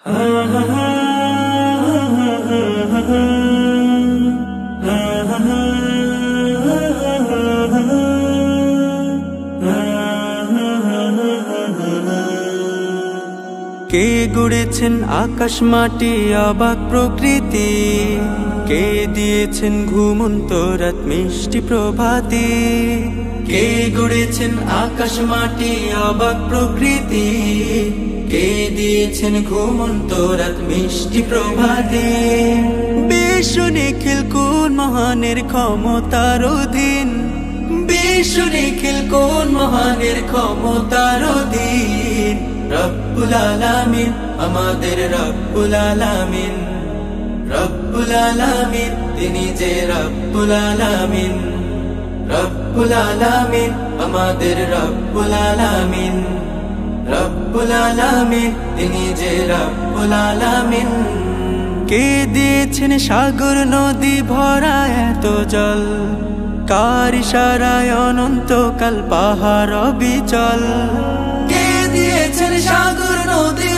কে গড়েছেন আকাশ মাটি অবাক প্রকৃতি, কে দিয়েছেন ঘুমন্ত রাত মিষ্টি প্রভাতি। কে গড়েছেন আকাশ মাটি অবাক প্রকৃতি, কে দিয়েছেন ঘুমন্ত রাত মিষ্টি প্রভাতি। বিশ্ব নিখিল কোন মহানের ক্ষমতার অধীন, বিশ্ব নিখিল কোন মহানের ক্ষমতার অধীন। রব্বুল আলামিন আমাদের রব্বুল আলামিন, রব্বুল আলামিন তিনি যে রব্বুল আলামিন। রব্বুল আলামিন আমাদের রব্বুল আলামিন, রব্বুল আলামিন তিনি যে রব্বুল আলামিন। কে দিয়েছেন সাগর নদী ভরা এত জল, কার ইশারায় অনন্তকাল পাহাড় অবিচল। কে দিয়েছেন সাগর নদী